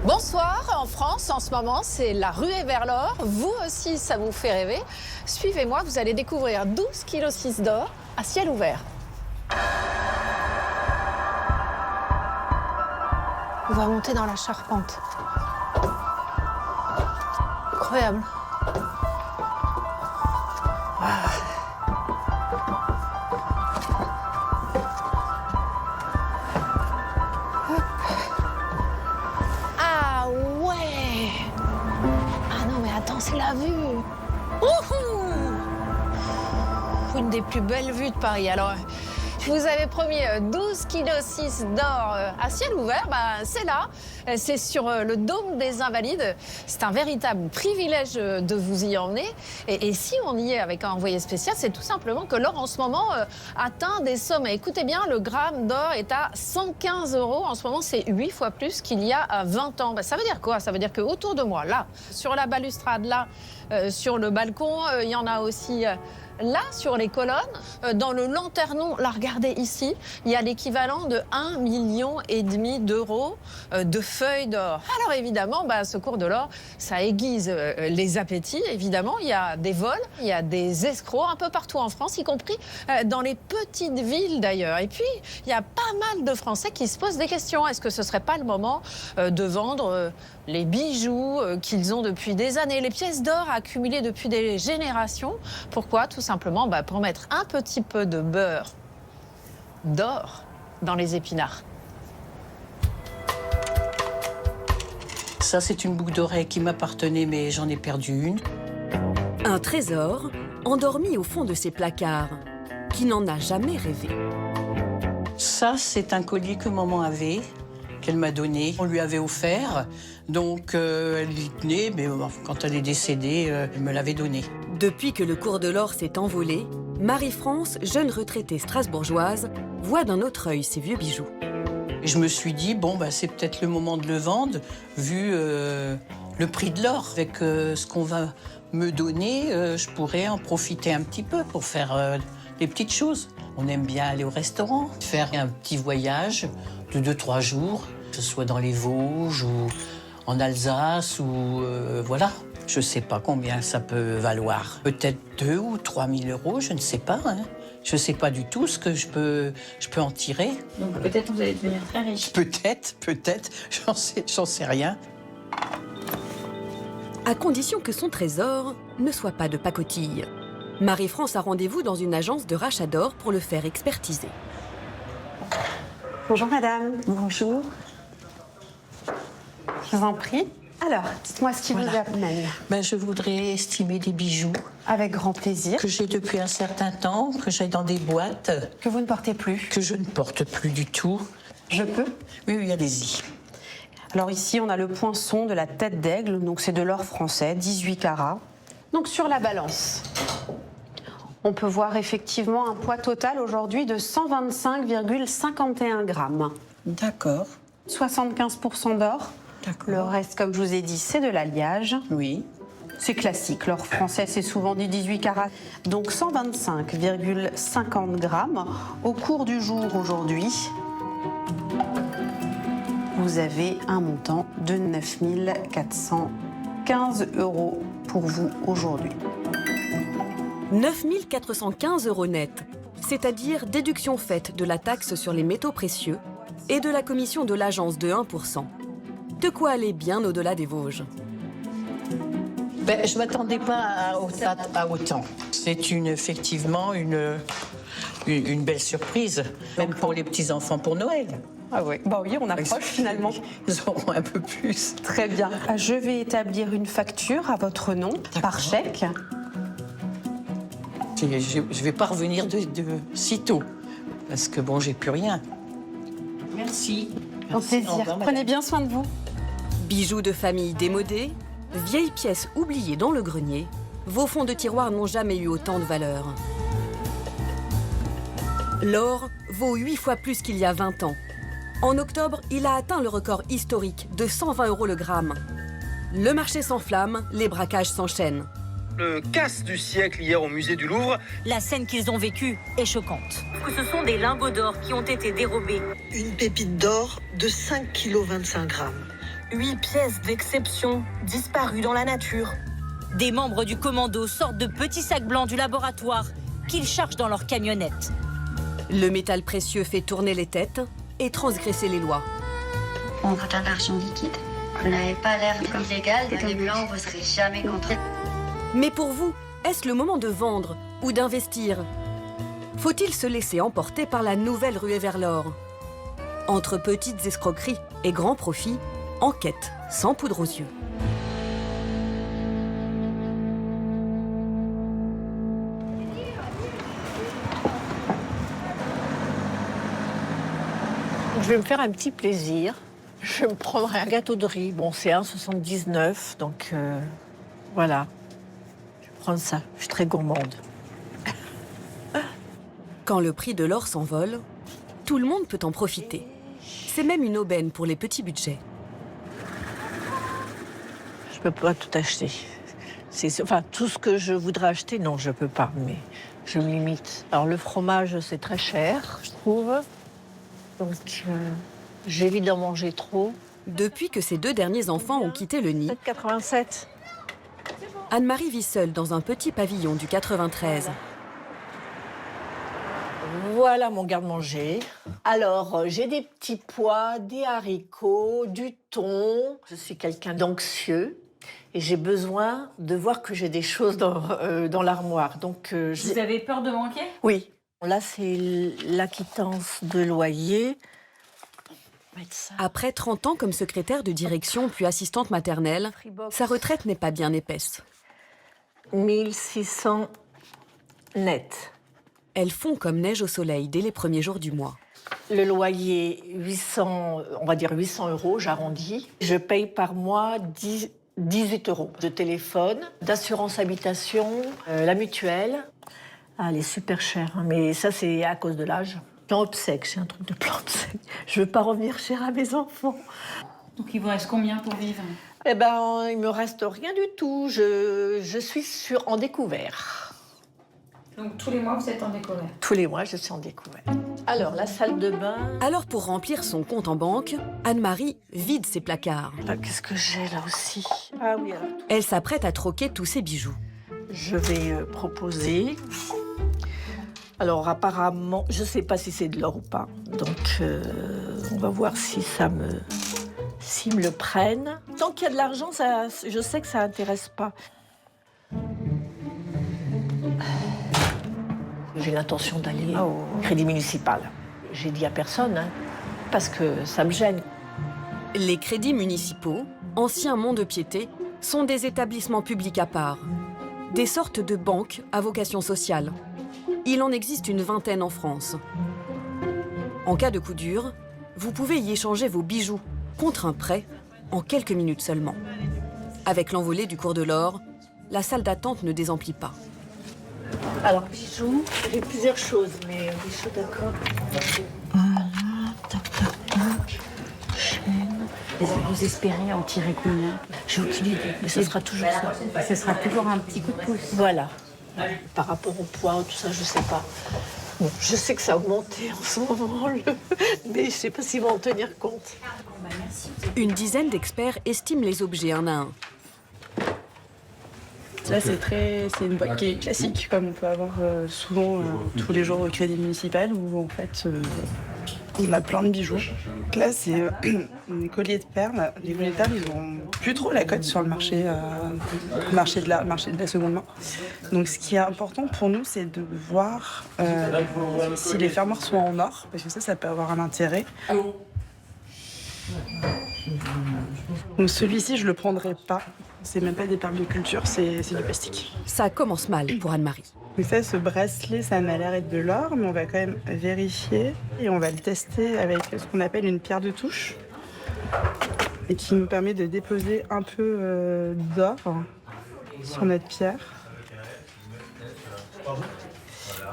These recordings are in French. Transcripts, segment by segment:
Bonsoir, en France, en ce moment, c'est la ruée vers l'or. Vous aussi, ça vous fait rêver. Suivez-moi, vous allez découvrir 12,6 kg d'or à ciel ouvert. On va monter dans la charpente. Incroyable. Ah ouais. Ah non mais attends, c'est la vue. Ouhou. Une des plus belles vues de Paris. Alors, je vous avais promis 12,6 kg d'or à ciel ouvert, c'est là, c'est sur le dôme des Invalides. C'est un véritable privilège de vous y emmener. Et si on y est avec un envoyé spécial, c'est tout simplement que l'or en ce moment atteint des sommets. Écoutez bien, le gramme d'or est à 115 €. En ce moment, c'est 8 fois plus qu'il y a 20 ans. Ça veut dire quoi? Ça veut dire qu'autour de moi, là, sur la balustrade, là, sur le balcon, il y en a aussi... Là, sur les colonnes, dans le lanternon, là, regardez ici, il y a l'équivalent de 1,5 million d'euros de feuilles d'or. Alors évidemment, ce cours de l'or, ça aiguise les appétits, évidemment. Il y a des vols, il y a des escrocs un peu partout en France, y compris dans les petites villes d'ailleurs. Et puis, il y a pas mal de Français qui se posent des questions. Est-ce que ce serait pas le moment de vendre les bijoux qu'ils ont depuis des années, les pièces d'or accumulées depuis des générations? Pourquoi? Tout simplement pour mettre un petit peu de beurre d'or dans les épinards. Ça, c'est une boucle d'oreille qui m'appartenait, mais j'en ai perdu une. Un trésor endormi au fond de ses placards, qui n'en a jamais rêvé. Ça, c'est un collier que maman avait, qu'elle m'a donné. On lui avait offert, donc elle y tenait, mais quand elle est décédée, elle me l'avait donné. Depuis que le cours de l'or s'est envolé, Marie-France, jeune retraitée strasbourgeoise, voit d'un autre œil ses vieux bijoux. Et je me suis dit, c'est peut-être le moment de le vendre, vu le prix de l'or. Avec ce qu'on va me donner, je pourrais en profiter un petit peu pour faire des petites choses. On aime bien aller au restaurant, faire un petit voyage de 2-3 jours, que ce soit dans les Vosges ou en Alsace ou voilà. Je ne sais pas combien ça peut valoir. Peut-être 2 000 ou 3 000 €, je ne sais pas. Je ne sais pas du tout ce que je peux en tirer. Donc peut-être vous allez devenir très riche. Peut-être, j'en sais rien. À condition que son trésor ne soit pas de pacotille. Marie-France a rendez-vous dans une agence de rachat d'or pour le faire expertiser. Bonjour madame. Bonjour. Je vous en prie. Alors, dites-moi ce qui vous amène. Je voudrais estimer des bijoux. Avec grand plaisir. Que j'ai depuis un certain temps, que j'ai dans des boîtes. Que vous ne portez plus. Que je ne porte plus du tout. Je peux? Oui, allez-y. Alors ici, on a le poinçon de la tête d'aigle, donc c'est de l'or français, 18 carats. Donc sur la balance, on peut voir effectivement un poids total aujourd'hui de 125,51 grammes. D'accord. 75% d'or. Le reste, comme je vous ai dit, c'est de l'alliage. Oui. C'est classique. L'or français, c'est souvent du 18 carats. Donc 125,50 grammes. Au cours du jour aujourd'hui, vous avez un montant de 9 415 € pour vous aujourd'hui. 9 415 € net, c'est-à-dire déduction faite de la taxe sur les métaux précieux et de la commission de l'agence de 1%. De quoi aller bien au-delà des Vosges. Je ne m'attendais pas à autant. C'est effectivement une belle surprise, même pour les petits-enfants pour Noël. Ah oui, oui, on approche finalement. Ils auront un peu plus. Très bien. Je vais établir une facture à votre nom, par chèque. Je ne vais pas revenir de sitôt, parce que j'ai plus rien. Merci. Au plaisir. Prenez bien soin de vous. Bijoux de famille démodés, vieilles pièces oubliées dans le grenier, vos fonds de tiroir n'ont jamais eu autant de valeur. L'or vaut 8 fois plus qu'il y a 20 ans. En octobre, il a atteint le record historique de 120 € le gramme. Le marché s'enflamme, les braquages s'enchaînent. Le casse du siècle hier au musée du Louvre. La scène qu'ils ont vécue est choquante. Ce sont des lingots d'or qui ont été dérobés. Une pépite d'or de 5,25 kg. 8 pièces d'exception disparues dans la nature. Des membres du commando sortent de petits sacs blancs du laboratoire qu'ils chargent dans leur camionnette. Le métal précieux fait tourner les têtes et transgresser les lois. On vote un argent liquide. Vous n'avez pas l'air illégal, des blancs, vous ne serez jamais contrôlés. Mais pour vous, est-ce le moment de vendre ou d'investir? Faut-il se laisser emporter par la nouvelle ruée vers l'or? Entre petites escroqueries et grands profits, enquête sans poudre aux yeux. Je vais me faire un petit plaisir. Je me prendrai un gâteau de riz. Bon, c'est 1,79, donc voilà. Je vais prendre ça. Je suis très gourmande. Quand le prix de l'or s'envole, tout le monde peut en profiter. C'est même une aubaine pour les petits budgets. Je peux pas tout acheter. Enfin, tout ce que je voudrais acheter, non, je peux pas, mais je me limite. Alors, le fromage, c'est très cher, je trouve. Donc, j'évite d'en manger trop. Depuis que ses 2 derniers enfants ont quitté le nid, 7,87. Anne-Marie vit seule dans un petit pavillon du 93. Voilà mon garde-manger. Alors, j'ai des petits pois, des haricots, du thon. Je suis quelqu'un d'anxieux et j'ai besoin de voir que j'ai des choses dans l'armoire. Donc, Vous avez peur de manquer? Oui. Là, c'est l'acquittance de loyer. Après 30 ans comme secrétaire de direction puis assistante maternelle, sa retraite n'est pas bien épaisse. 1600 net. Elles fond comme neige au soleil dès les premiers jours du mois. Le loyer, 800, on va dire 800 €, j'arrondis. Je paye par mois 18 € de téléphone, d'assurance habitation, la mutuelle. Ah, elle est super chère, hein, mais ça, c'est à cause de l'âge. Plan obsèque, j'ai un truc de plan obsèque. Je veux pas revenir cher à mes enfants. Donc il vous reste combien pour vivre? Eh ben, il me reste rien du tout. Je suis en découvert. Donc tous les mois, vous êtes en découvert? Tous les mois, je suis en découvert. Alors, la salle de bain. Alors pour remplir son compte en banque, Anne-Marie vide ses placards. Là, qu'est-ce que j'ai là aussi? Ah oui, alors. Elle s'apprête à troquer tous ses bijoux. Je vais proposer. Alors apparemment, je ne sais pas si c'est de l'or ou pas. Donc on va voir si s'ils me le prennent. Tant qu'il y a de l'argent, je sais que ça n'intéresse pas. J'ai l'intention d'aller au Crédit municipal. J'ai dit à personne, hein, parce que ça me gêne. Les crédits municipaux, anciens mont-de-piété, sont des établissements publics à part. Des sortes de banques à vocation sociale. Il en existe une vingtaine en France. En cas de coup dur, vous pouvez y échanger vos bijoux contre un prêt en quelques minutes seulement. Avec l'envolée du cours de l'or, la salle d'attente ne désemplit pas. Alors, bijoux, j'ai plusieurs choses, mais bijoux, d'accord. Voilà, tac, tac, tac. Chaîne. Vous espérez en tirer combien? J'ai aucune idée, mais ce sera toujours ça. Ce sera toujours un petit coup de pouce. Voilà. Par rapport au poids, tout ça, je sais pas. Bon, je sais que ça a augmenté en ce moment, mais je sais pas s'ils vont en tenir compte. Une dizaine d'experts estiment les objets un à un. Là, c'est une boîte qui est classique, comme on peut avoir souvent tous les jours au Crédit municipal, où en fait, on a plein de bijoux. Là, c'est un collier de perles. Les colliers de perles, ils n'ont plus trop la cote sur le marché de la seconde main. Donc, ce qui est important pour nous, c'est de voir si les fermoirs sont en or, parce que ça peut avoir un intérêt. Donc, celui-ci, je le prendrai pas. C'est même pas des perles de culture, c'est du plastique. Ça commence mal pour Anne-Marie. Donc ça, ce bracelet, ça m'a l'air d'être de l'or, mais on va quand même vérifier et on va le tester avec ce qu'on appelle une pierre de touche et qui nous permet de déposer un peu d'or sur notre pierre.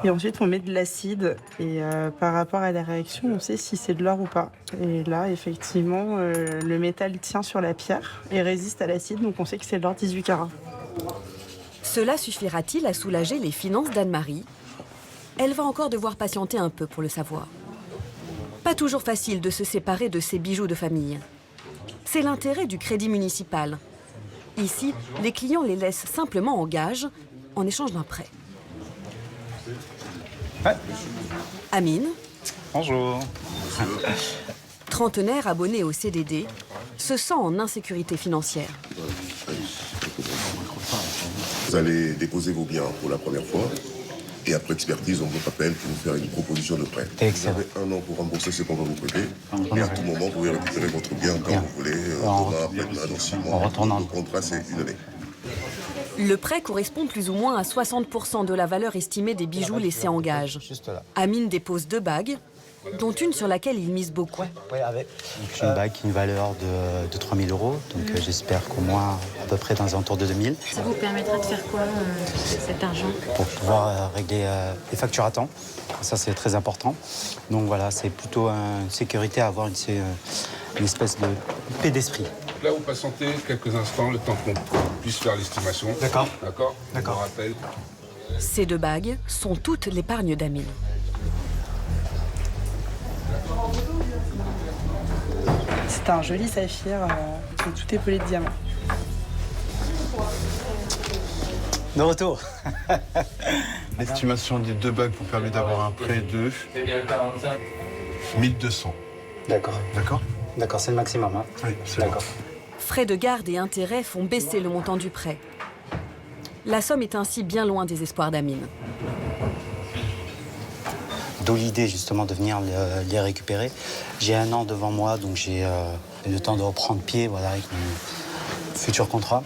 Et ensuite, on met de l'acide et par rapport à la réaction, on sait si c'est de l'or ou pas. Et là, effectivement, le métal tient sur la pierre et résiste à l'acide, donc on sait que c'est de l'or 18 carats. Cela suffira-t-il à soulager les finances d'Anne-Marie? Elle va encore devoir patienter un peu pour le savoir. Pas toujours facile de se séparer de ses bijoux de famille. C'est l'intérêt du crédit municipal. Ici, les clients les laissent simplement en gage en échange d'un prêt. Ouais. Amine, Bonjour. trentenaire abonné au CDD, se sent en insécurité financière. Vous allez déposer vos biens pour la première fois et après expertise, on vous appelle pour vous faire une proposition de prêt. Excellent. Vous avez 1 an pour rembourser ce qu'on va vous prêter et à tout moment, vous pouvez récupérer votre bien quand vous voulez, demain, après-demain, dans 6 mois. Le contrat, c'est 1 année. Le prêt correspond plus ou moins à 60% de la valeur estimée des bijoux laissés en gage. Amine dépose 2 bagues, dont une sur laquelle il mise beaucoup. Une bague qui a une valeur de 3 000 €, donc j'espère qu'au moins à peu près dans les alentours de 2 000. Ça vous permettra de faire quoi, cet argent? Pour pouvoir régler les factures à temps. Ça, c'est très important. Donc voilà, c'est plutôt une sécurité à avoir une espèce de paix d'esprit. Là, vous patientez quelques instants, le temps qu'on puisse faire l'estimation. D'accord. D'accord. D'accord. Je vous rappelle. Ces 2 bagues sont toute l'épargne d'Amine. C'est un joli saphir, tout est pelé de diamants. De retour. L'estimation des 2 bagues vous permet d'avoir un prêt de 1200. D'accord. D'accord. D'accord, c'est le maximum. Hein. Oui, c'est d'accord. Frais de garde et intérêts font baisser le montant du prêt. La somme est ainsi bien loin des espoirs d'Amine. D'où l'idée justement de venir les récupérer. J'ai 1 an devant moi, donc j'ai le temps de reprendre pied voilà, avec mon futur contrat.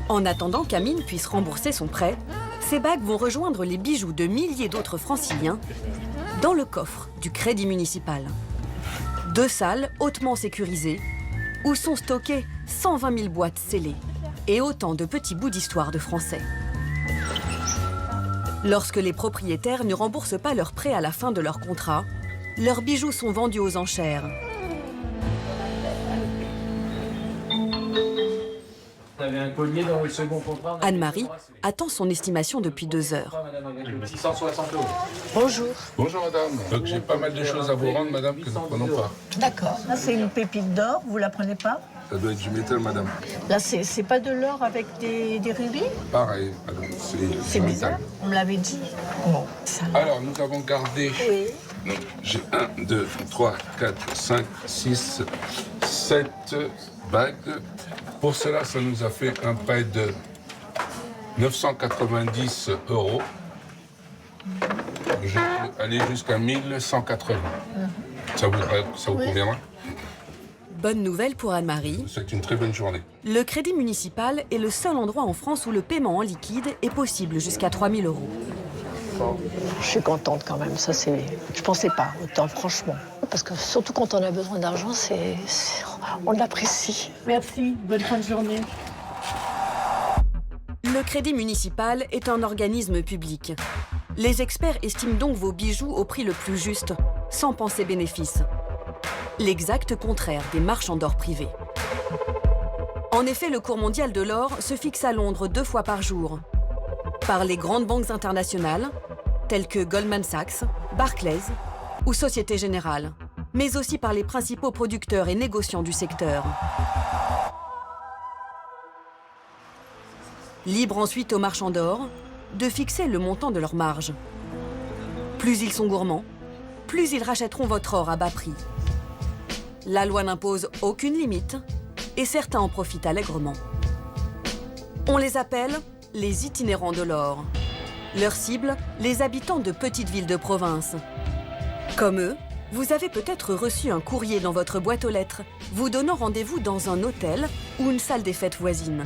En attendant qu'Amine puisse rembourser son prêt, ces bagues vont rejoindre les bijoux de milliers d'autres franciliens dans le coffre du crédit municipal. 2 salles hautement sécurisées où sont stockées 120 000 boîtes scellées et autant de petits bouts d'histoire de français. Lorsque les propriétaires ne remboursent pas leur prêt à la fin de leur contrat, leurs bijoux sont vendus aux enchères. Anne-Marie attend son estimation depuis 2 heures. 660 €. Bonjour. Bonjour, madame. Donc, j'ai pas mal de choses à vous rendre, madame, que nous ne prenons pas. D'accord. Là, c'est une pépite d'or, vous la prenez pas? Ça doit être du métal, madame. Là, c'est pas de l'or avec des rubis? Pareil, madame. C'est du bizarre, métal. on me l'avait dit. Bon, ça... Alors, nous avons gardé. Oui. Donc, j'ai 1, 2, 3, 4, 5, 6, 7 bagues. Pour cela, ça nous a fait un prêt de 990 €. Je peux aller jusqu'à 1180. Ça vous conviendra? Bonne nouvelle pour Anne-Marie. C'est une très bonne journée. Le crédit municipal est le seul endroit en France où le paiement en liquide est possible jusqu'à 3 000 €. Je suis contente quand même, ça c'est... Je pensais pas autant, franchement. Parce que surtout quand on a besoin d'argent, on l'apprécie. Merci, bonne fin de journée. Le crédit municipal est un organisme public. Les experts estiment donc vos bijoux au prix le plus juste, sans penser bénéfice. L'exact contraire des marchands d'or privés. En effet, le cours mondial de l'or se fixe à Londres 2 fois par jour. Par les grandes banques internationales, telles que Goldman Sachs, Barclays ou Société Générale, mais aussi par les principaux producteurs et négociants du secteur. Libre ensuite aux marchands d'or de fixer le montant de leur marge. Plus ils sont gourmands, plus ils rachèteront votre or à bas prix. La loi n'impose aucune limite et certains en profitent allègrement. On les appelle les itinérants de l'or. Leur cible, les habitants de petites villes de province. Comme eux, vous avez peut-être reçu un courrier dans votre boîte aux lettres vous donnant rendez-vous dans un hôtel ou une salle des fêtes voisine.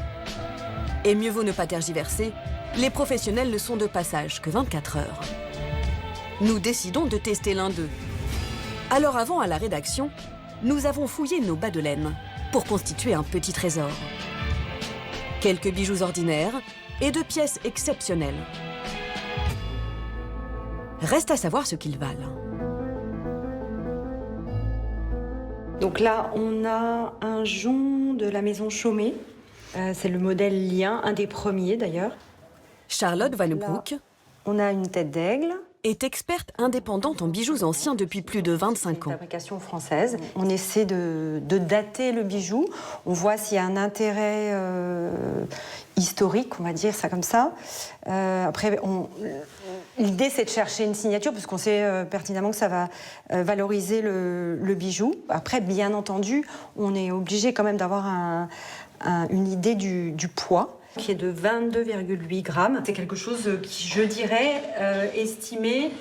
Et mieux vaut ne pas tergiverser, les professionnels ne sont de passage que 24 heures. Nous décidons de tester l'un d'eux. Alors avant, à la rédaction, nous avons fouillé nos bas de laine pour constituer un petit trésor. Quelques bijoux ordinaires et 2 pièces exceptionnelles. Reste à savoir ce qu'ils valent. Donc là, on a un jonc de la maison Chaumet. C'est le modèle Lien, un des premiers d'ailleurs. Charlotte Van Broek. On a une tête d'aigle, est experte indépendante en bijoux anciens depuis plus de 25 ans. Fabrication française. On essaie de dater le bijou. On voit s'il y a un intérêt historique, on va dire ça comme ça. Après, l'idée, c'est de chercher une signature, parce qu'on sait pertinemment que ça va valoriser le bijou. Après, bien entendu, on est obligé quand même d'avoir une idée du poids, qui est de 22,8 grammes. C'est quelque chose qui, je dirais, estimé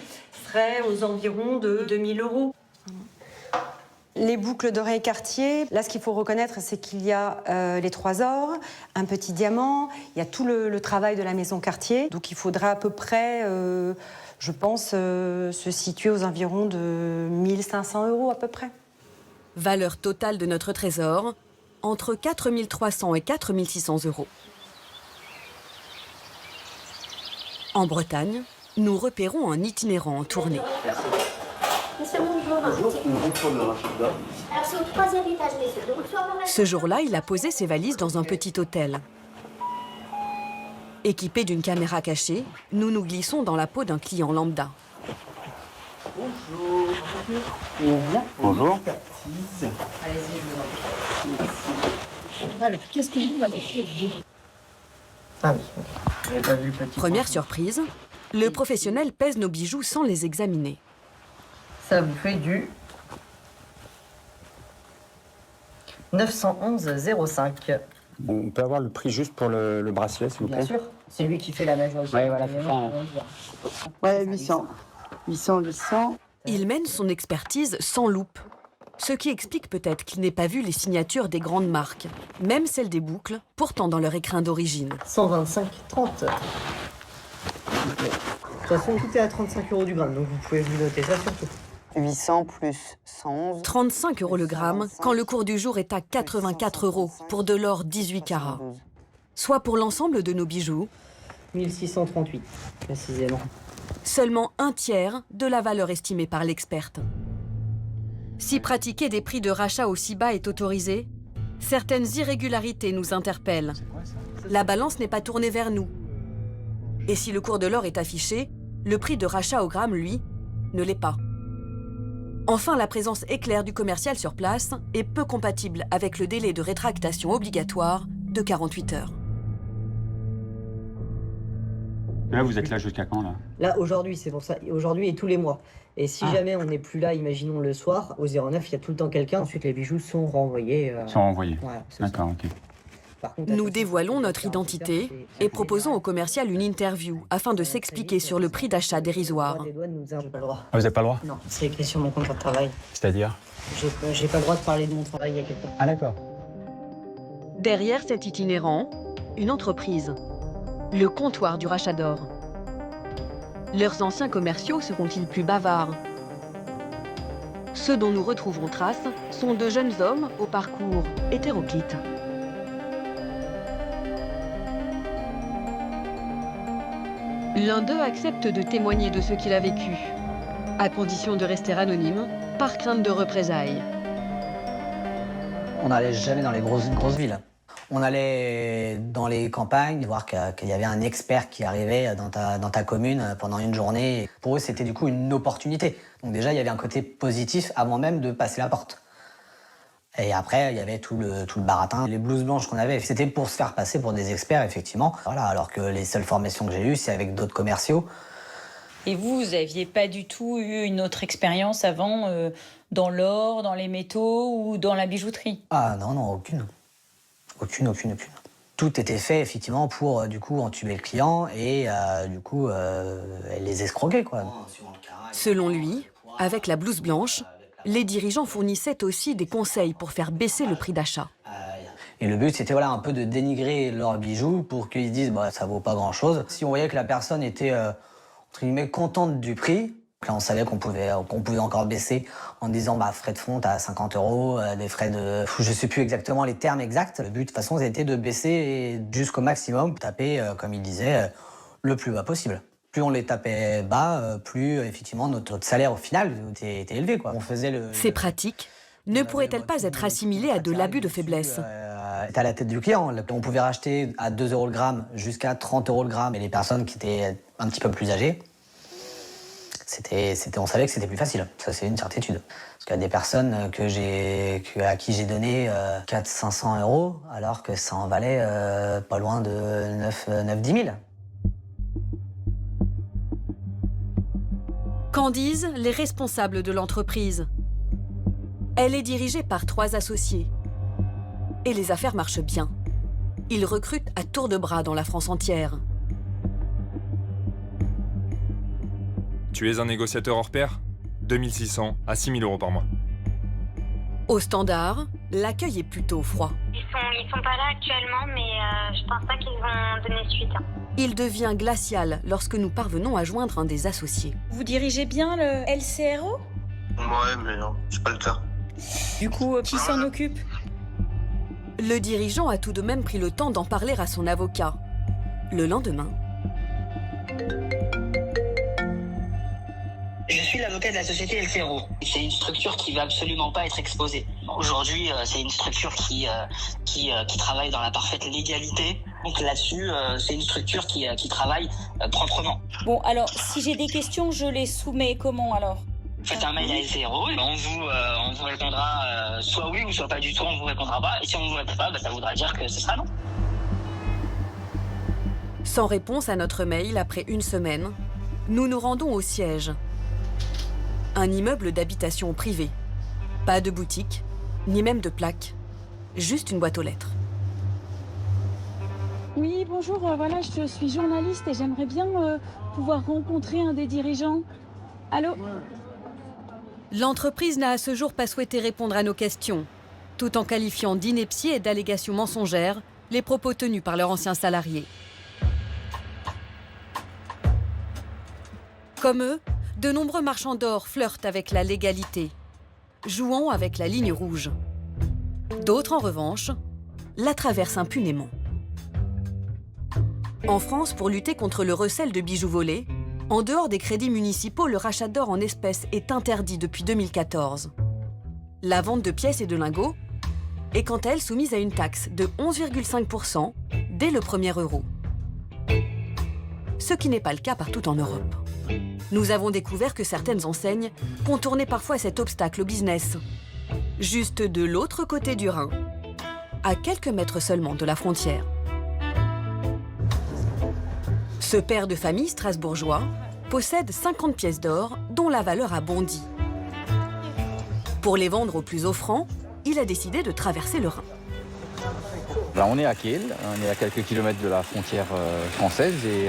serait aux environs de 2000 €. Les boucles d'oreilles Cartier, là, ce qu'il faut reconnaître, c'est qu'il y a les 3 ors, un petit diamant, il y a tout le travail de la maison Cartier. Donc il faudra à peu près, je pense, se situer aux environs de 1500 € à peu près. Valeur totale de notre trésor, entre 4 300 et 4 600 €. En Bretagne, nous repérons un itinérant en tournée. Monsieur, bonjour. Alors, c'est au 3e étage, messieurs. Donc, Ce jour-là, il a posé ses valises dans un petit hôtel. Équipé d'une caméra cachée, nous nous glissons dans la peau d'un client lambda. Bonjour. Bonjour. Alors, qu'est-ce que vous m'avez fait? Première surprise, le professionnel pèse nos bijoux sans les examiner. Ça vous fait du 911,05. On peut avoir le prix juste pour le bracelet, s'il vous plaît? Bien sûr, c'est lui qui fait la majorité. Oui, voilà, c'est ça. Ouais, 800. 800. Il mène son expertise sans loupe, ce qui explique peut-être qu'il n'ait pas vu les signatures des grandes marques, même celles des boucles, pourtant dans leur écrin d'origine. 125,30. De toute façon, tout est à 35 € du gramme, donc vous pouvez vous noter ça surtout. 800 plus 111. 35 € le gramme, quand le cours du jour est à 84 € pour de l'or 18 carats. Soit pour l'ensemble de nos bijoux, 1638, précisément. Seulement un tiers de la valeur estimée par l'experte. Si pratiquer des prix de rachat aussi bas est autorisé, certaines irrégularités nous interpellent. La balance n'est pas tournée vers nous. Et si le cours de l'or est affiché, le prix de rachat au gramme, lui, ne l'est pas. Enfin, la présence éclair du commercial sur place est peu compatible avec le délai de rétractation obligatoire de 48 heures. Là, vous êtes là jusqu'à quand, là? Là, aujourd'hui, c'est pour ça. Aujourd'hui et tous les mois. Et si jamais on n'est plus là, imaginons le soir, au 09, il y a tout le temps quelqu'un. Ensuite, les bijoux sont renvoyés. Sont renvoyés. Voilà, D'accord, ok. Par contre, Nous dévoilons notre identité et proposons au commercial une interview afin de s'expliquer sur le prix d'achat dérisoire. j'ai pas le droit. Ah, vous n'avez pas le droit? Non, c'est écrit sur mon contrat de travail. C'est-à-dire? J'ai pas le droit de parler de mon travail à quelqu'un. Ah, d'accord. Derrière cet itinérant, une entreprise, le comptoir du rachat d'or. Leurs anciens commerciaux seront-ils plus bavards? Ceux dont nous retrouvons trace sont de jeunes hommes au parcours hétéroclite. L'un d'eux accepte de témoigner de ce qu'il a vécu, à condition de rester anonyme, par crainte de représailles. On n'allait jamais dans les grosses villes. On allait dans les campagnes, voir qu'il y avait un expert qui arrivait dans ta commune pendant une journée. Pour eux, c'était du coup une opportunité. Donc déjà, il y avait un côté positif avant même de passer la porte. Et après, il y avait tout le baratin. Les blouses blanches qu'on avait, c'était pour se faire passer pour des experts, effectivement. Voilà, alors que les seules formations que j'ai eues, c'est avec d'autres commerciaux. Et vous n'aviez pas du tout eu une autre expérience avant dans l'or, dans les métaux ou dans la bijouterie? Ah non, aucune. Aucune. Tout était fait, effectivement, pour, du coup, entuber le client et, du coup, les escroquer, quoi. Selon lui, avec la blouse blanche, les dirigeants fournissaient aussi des conseils pour faire baisser le prix d'achat. Et le but, c'était un peu de dénigrer leurs bijoux pour qu'ils disent ça vaut pas grand-chose. Si on voyait que la personne était, entre guillemets, contente du prix, là, on savait qu'on pouvait encore baisser en disant frais de fonte à 50 €, des frais de... Je sais plus exactement les termes exacts. Le but, de toute façon, c'était de baisser jusqu'au maximum, taper, comme il disait, le plus bas possible. Plus on les tapait bas, plus effectivement notre salaire au final était élevé, quoi. On faisait Ces pratiques ne pourraient-elles pas être assimilées à de l'abus de faiblesse? Était à la tête du client. On pouvait racheter à 2 € le gramme jusqu'à 30 € le gramme. Et les personnes qui étaient un petit peu plus âgées, on savait que c'était plus facile. Ça, c'est une certitude. Parce qu'il y a des personnes à qui j'ai donné 400-500 euros, alors que ça en valait pas loin de 9-10 000. Qu'en disent les responsables de l'entreprise? Elle est dirigée par 3 associés. Et les affaires marchent bien. Ils recrutent à tour de bras dans la France entière. Tu es un négociateur hors pair, 2600 à 6000 euros par mois. Au standard, l'accueil est plutôt froid. Ils sont pas là actuellement, mais je pense pas qu'ils vont donner suite. Il devient glacial lorsque nous parvenons à joindre un des associés. Vous dirigez bien le LCRO? Ouais, mais non, c'est pas le cas. Du coup, qui s'en occupe? Le dirigeant a tout de même pris le temps d'en parler à son avocat. Le lendemain... Je suis l'avocat de la société LCRO. C'est une structure qui ne veut absolument pas être exposée. Aujourd'hui, c'est une structure qui travaille dans la parfaite légalité. Donc là-dessus, c'est une structure qui travaille proprement. Bon, alors, si j'ai des questions, je les soumets comment alors? Faites un mail à LCRO, on vous répondra soit oui ou soit pas du tout, on vous répondra pas. Et si on ne vous répond pas, ça voudra dire que ce sera non. Sans réponse à notre mail après une semaine, nous nous rendons au siège. Un immeuble d'habitation privée. Pas de boutique, ni même de plaque. Juste une boîte aux lettres. Oui, bonjour, voilà, je suis journaliste et j'aimerais bien pouvoir rencontrer un des dirigeants. Allô? L'entreprise n'a à ce jour pas souhaité répondre à nos questions, tout en qualifiant d'ineptie et d'allégations mensongères les propos tenus par leurs anciens salariés. Comme eux, de nombreux marchands d'or flirtent avec la légalité, jouant avec la ligne rouge. D'autres, en revanche, la traversent impunément. En France, pour lutter contre le recel de bijoux volés, en dehors des crédits municipaux, le rachat d'or en espèces est interdit depuis 2014. La vente de pièces et de lingots est quant à elle soumise à une taxe de 11,5% dès le premier euro. Ce qui n'est pas le cas partout en Europe. Nous avons découvert que certaines enseignes contournaient parfois cet obstacle au business. Juste de l'autre côté du Rhin, à quelques mètres seulement de la frontière. Ce père de famille strasbourgeois possède 50 pièces d'or dont la valeur a bondi. Pour les vendre au plus offrant, il a décidé de traverser le Rhin. Là, on est à Kiel, on est à quelques kilomètres de la frontière française et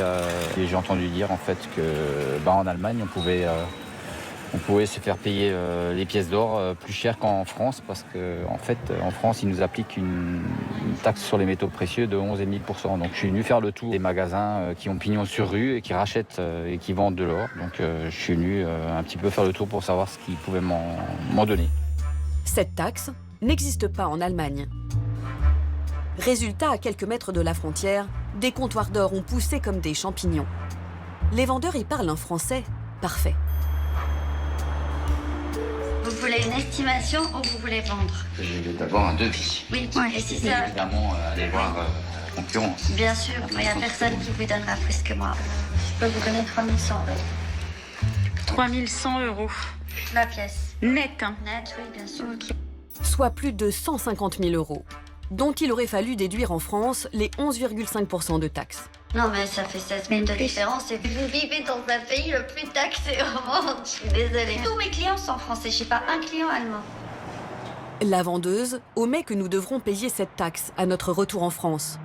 j'ai entendu dire en fait que en Allemagne on pouvait se faire payer les pièces d'or plus cher qu'en France parce qu'en fait en France ils nous appliquent une taxe sur les métaux précieux de 11,5%. Donc je suis venu faire le tour des magasins qui ont pignon sur rue et qui rachètent et qui vendent de l'or. Donc je suis venu un petit peu faire le tour pour savoir ce qu'ils pouvaient m'en donner. Cette taxe n'existe pas en Allemagne. Résultat, à quelques mètres de la frontière, des comptoirs d'or ont poussé comme des champignons. Les vendeurs y parlent un français parfait. Vous voulez une estimation ou vous voulez vendre? Je vais d'abord un devis. Oui, et c'est ça. Évidemment, aller voir la concurrence. Bien sûr, mais il n'y a personne qui vous donnera plus que moi. Je peux vous donner 3100 euros. 3100 euros. La pièce. Net, hein? Net, oui, bien sûr. Soit plus de 150 000 euros, dont il aurait fallu déduire en France les 11,5% de taxes. Non, mais ça fait 16 000 de différence et vous vivez dans un pays le plus taxé au monde. Je suis désolée. Tous mes clients sont français, je n'ai pas un client allemand. La vendeuse omet que nous devrons payer cette taxe à notre retour en France.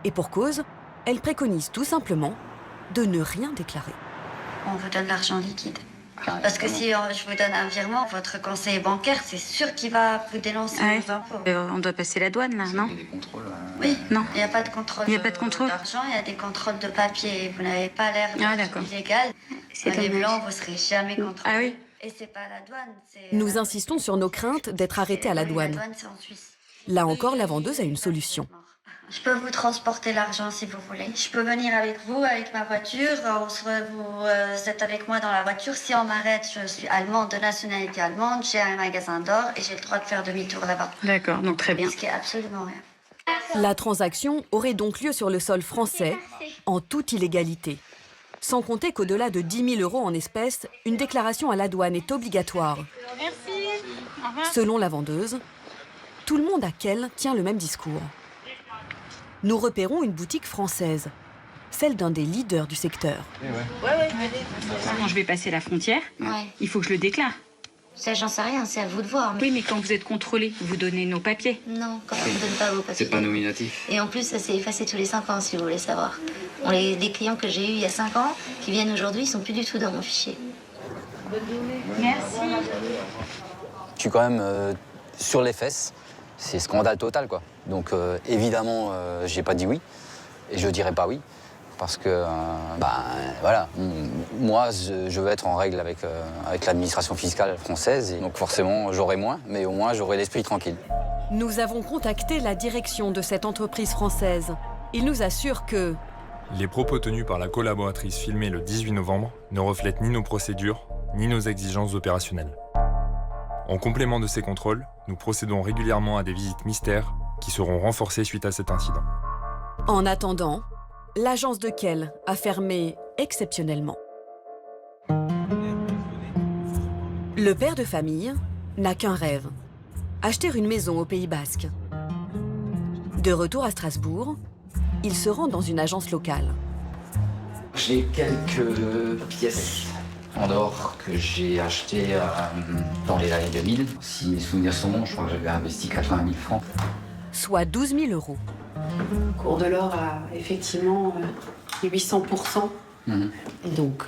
Et pour cause, elle préconise tout simplement de ne rien déclarer. On vous donne l'argent liquide. Parce que si je vous donne un virement, votre conseiller bancaire, c'est sûr qu'il va vous dénoncer vos impôts. On doit passer la douane, là, non? Oui, non. Il n'y a pas de contrôle. Il n'y a pas de contrôle d'argent, il y a des contrôles de papier. Vous n'avez pas l'air illégal. Les blancs, vous ne serez jamais contrôlés. Ah oui. Et c'est pas la douane. Nous insistons sur nos craintes d'être arrêtés à la douane. La douane, c'est en Suisse. Là encore, la vendeuse a une solution. Je peux vous transporter l'argent si vous voulez. Je peux venir avec vous, avec ma voiture. Vous êtes avec moi dans la voiture. Si on m'arrête, je suis allemande, de nationalité allemande. J'ai un magasin d'or et j'ai le droit de faire demi-tour là-bas. D'accord, donc très bien. Ce qui est absolument rien. La transaction aurait donc lieu sur le sol français, en toute illégalité. Sans compter qu'au-delà de 10 000 € en espèces, une déclaration à la douane est obligatoire. Merci. Au revoir. Selon la vendeuse, tout le monde à Kehl tient le même discours. Nous repérons une boutique française, celle d'un des leaders du secteur. Quand je vais passer la frontière, il faut que je le déclare. Ça, j'en sais rien, c'est à vous de voir. Oui, mais quand vous êtes contrôlé, vous donnez nos papiers. Non, quand on ne donne pas vos papiers. C'est pas nominatif. Et en plus, ça s'est effacé tous les 5 ans, si vous voulez savoir. Les clients que j'ai eus il y a 5 ans, qui viennent aujourd'hui, ils sont plus du tout dans mon fichier. Merci. Je suis quand même sur les fesses. C'est scandale total, quoi. Donc évidemment, j'ai pas dit oui. Et je dirais pas oui. Parce que, voilà, moi, je veux être en règle avec l'administration fiscale française. Et donc forcément, j'aurai moins, mais au moins, j'aurai l'esprit tranquille. Nous avons contacté la direction de cette entreprise française. Ils nous assurent que... Les propos tenus par la collaboratrice filmée le 18 novembre ne reflètent ni nos procédures, ni nos exigences opérationnelles. En complément de ces contrôles, nous procédons régulièrement à des visites mystères qui seront renforcées suite à cet incident. En attendant, l'agence de Kehl a fermé exceptionnellement. Le père de famille n'a qu'un rêve, acheter une maison au Pays Basque. De retour à Strasbourg, il se rend dans une agence locale. J'ai quelques pièces en or que j'ai achetées dans les années 2000. Si mes souvenirs sont bons, je crois que j'avais investi 80 000 francs. Soit 12 000 €. Le cours de l'or a effectivement 800%. Et donc,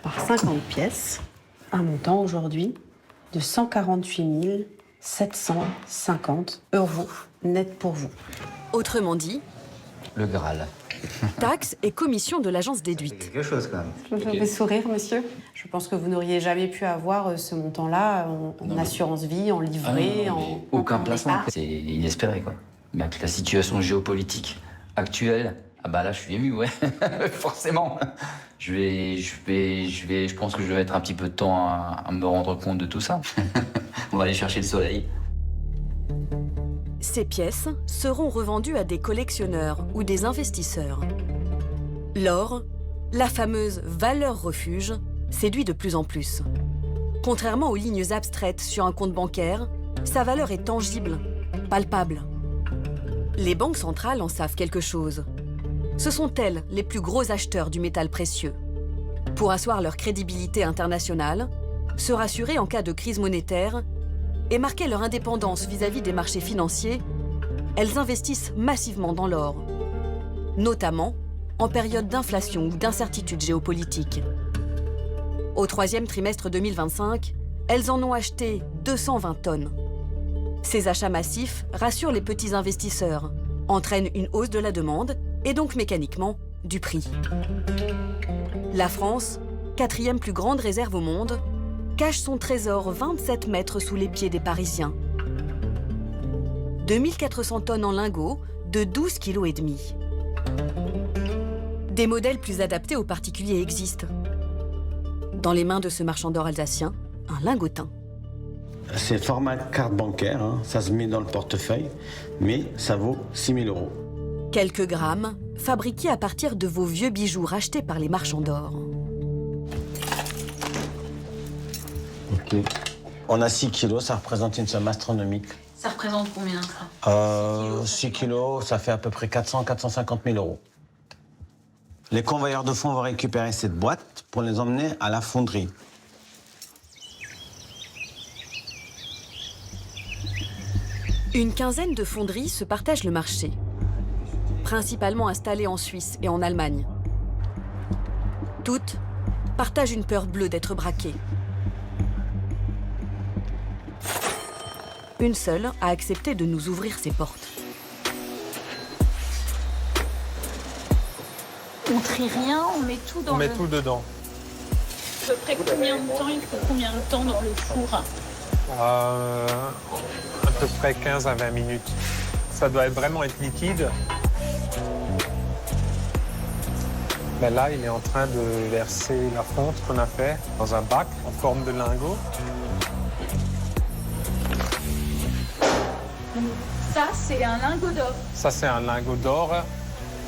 par 50 pièces, un montant aujourd'hui de 148 750 € net pour vous. Autrement dit, Le Graal. taxes et commissions de l'agence déduites. Quelque chose quand même. Je vous fais sourire, monsieur. Je pense que vous n'auriez jamais pu avoir ce montant-là en assurance vie, en livret, en... Aucun placement. C'est inespéré, quoi. Mais avec la situation géopolitique actuelle, ah bah là, je suis ému, ouais. Forcément. Je pense que je vais mettre un petit peu de temps à me rendre compte de tout ça. On va aller chercher le soleil. Ces pièces seront revendues à des collectionneurs ou des investisseurs. L'or, la fameuse valeur refuge, séduit de plus en plus. Contrairement aux lignes abstraites sur un compte bancaire, sa valeur est tangible, palpable. Les banques centrales en savent quelque chose. Ce sont elles les plus gros acheteurs du métal précieux. Pour asseoir leur crédibilité internationale, se rassurer en cas de crise monétaire et marquer leur indépendance vis-à-vis des marchés financiers, elles investissent massivement dans l'or, notamment en période d'inflation ou d'incertitude géopolitique. Au troisième trimestre 2025, elles en ont acheté 220 tonnes. Ces achats massifs rassurent les petits investisseurs, entraînent une hausse de la demande et donc mécaniquement du prix. La France, quatrième plus grande réserve au monde, cache son trésor 27 mètres sous les pieds des Parisiens. 2400 tonnes en lingots de 12,5 kg. Des modèles plus adaptés aux particuliers existent. Dans les mains de ce marchand d'or alsacien, un lingotin. C'est format carte bancaire, hein. Ça se met dans le portefeuille, mais ça vaut 6 000 €. Quelques grammes, fabriqués à partir de vos vieux bijoux rachetés par les marchands d'or. Ok. On a 6 kilos, ça représente une somme astronomique. Ça représente combien, ça 6 kilos, ça fait à peu près 400-450 000 €. Les convoyeurs de fonds vont récupérer cette boîte pour les emmener à la fonderie. Une quinzaine de fonderies se partagent le marché, principalement installées en Suisse et en Allemagne. Toutes partagent une peur bleue d'être braquées. Une seule a accepté de nous ouvrir ses portes. On trie rien, on met tout dans On met tout dedans. À peu près combien de temps, il faut combien de temps dans le four À peu près 15 à 20 minutes. Ça doit vraiment être liquide. Mais là, il est en train de verser la fonte qu'on a fait dans un bac en forme de lingot. Ça, c'est un lingot d'or. Ça, c'est un lingot d'or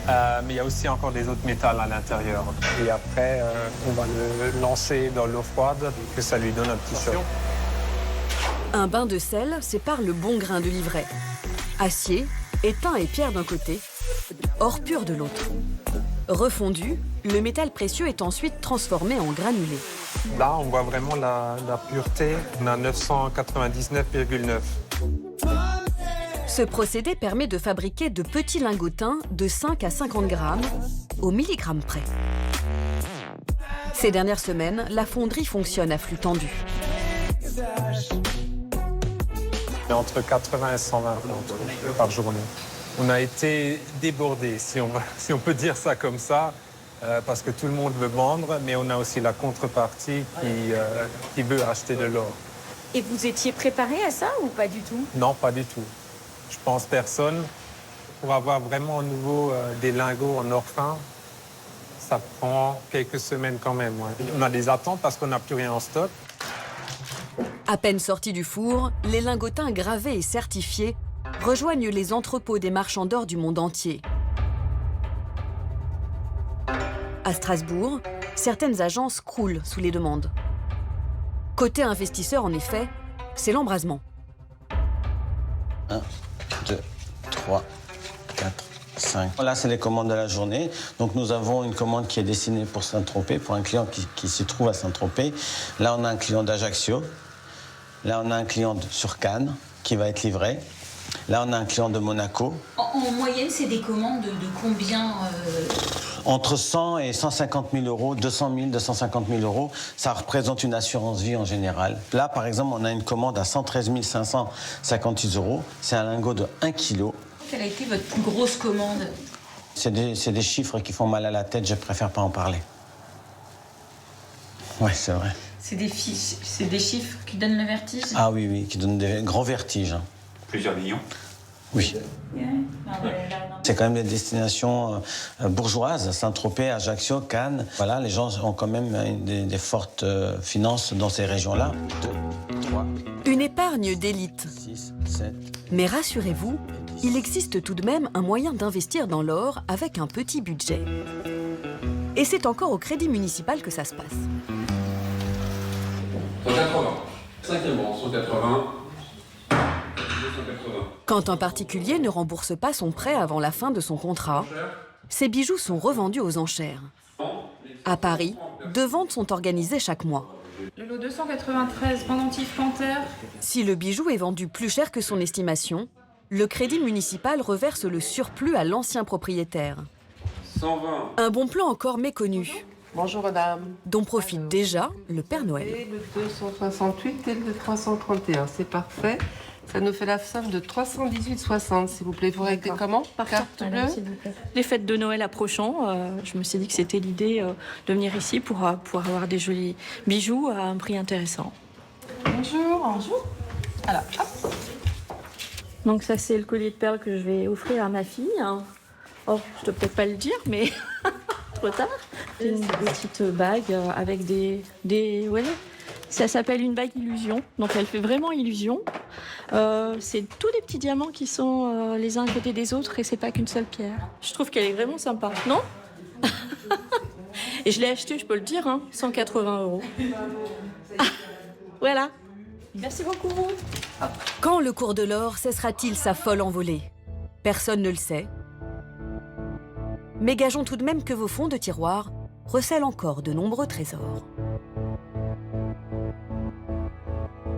Mais il y a aussi encore des autres métals à l'intérieur. Et après, on va le lancer dans l'eau froide, que ça lui donne un petit choc. Un bain de sel sépare le bon grain de l'ivraie. Acier, étain et pierre d'un côté, or pur de l'autre. Refondu, le métal précieux est ensuite transformé en granulé. Là, on voit vraiment la pureté. On a 999,9. Ce procédé permet de fabriquer de petits lingotins de 5 à 50 grammes, au milligramme près. Ces dernières semaines, la fonderie fonctionne à flux tendu. Entre 80 et 120 par journée. On a été débordés, si on peut dire ça comme ça, parce que tout le monde veut vendre, mais on a aussi la contrepartie qui veut acheter de l'or. Et vous étiez préparé à ça ou pas du tout? Non, pas du tout. Je pense personne. Pour avoir vraiment à nouveau des lingots en or fin, ça prend quelques semaines quand même. Ouais. On a des attentes parce qu'on n'a plus rien en stock. À peine sortis du four, les lingotins gravés et certifiés rejoignent les entrepôts des marchands d'or du monde entier. À Strasbourg, certaines agences croulent sous les demandes. Côté investisseurs, en effet, c'est l'embrasement. 1, 2, 3, 4, 5. Là, c'est les commandes de la journée. Donc, nous avons une commande qui est destinée pour Saint-Tropez, pour un client qui se trouve à Saint-Tropez. Là, on a un client d'Ajaccio. Là, on a un client sur Cannes qui va être livré. Là, on a un client de Monaco. En moyenne, c'est des commandes de combien Entre 100 et 150 000 euros, 200 000, 250 000 euros, ça représente une assurance vie en général. Là, par exemple, on a une commande à 113 556 euros. C'est un lingot de 1 kg. Quelle a été votre plus grosse commande? C'est des chiffres qui font mal à la tête, je préfère pas en parler. Ouais, c'est vrai. C'est des chiffres qui donnent le vertige? Ah oui, oui, qui donnent des grands vertiges. Plusieurs millions? Oui. C'est quand même des destinations bourgeoises, Saint-Tropez, Ajaccio, Cannes. Voilà, les gens ont quand même des fortes finances dans ces régions-là. 2, 3. Une épargne d'élite. 6, 7. Mais rassurez-vous, il existe tout de même un moyen d'investir dans l'or avec un petit budget. Et c'est encore au Crédit Municipal que ça se passe. 180. Cinquième rang, 180. 280. Quand un particulier ne rembourse pas son prêt avant la fin de son contrat, ses bijoux sont revendus aux enchères. À Paris, 2 ventes sont organisées chaque mois. Le lot 293, pendentif Panthère. Si le bijou est vendu plus cher que son estimation, le Crédit Municipal reverse le surplus à l'ancien propriétaire. 120. Un bon plan encore méconnu, Bonjour madame. dont profite déjà le Père Noël. Et le 268 et le 331, c'est parfait. Ça nous fait la somme de 318,60, s'il vous plaît. Vous réglez comment? Par carte bleue? Les fêtes de Noël approchant, je me suis dit que c'était l'idée de venir ici pour avoir des jolis bijoux à un prix intéressant. Bonjour. Bonjour. Alors, hop. Donc ça, c'est le collier de perles que je vais offrir à ma fille. Oh, je ne peux peut-être pas le dire, mais trop tard. C'est une petite bague avec des ouais. Ça s'appelle une bague illusion, donc elle fait vraiment illusion. C'est tous des petits diamants qui sont les uns à côté des autres et c'est pas qu'une seule pierre. Je trouve qu'elle est vraiment sympa, non? Et je l'ai achetée, je peux le dire, 180 €. Ah, voilà. Merci beaucoup. Quand le cours de l'or cessera-t-il sa folle envolée? Personne ne le sait. Mais gageons tout de même que vos fonds de tiroir recèlent encore de nombreux trésors.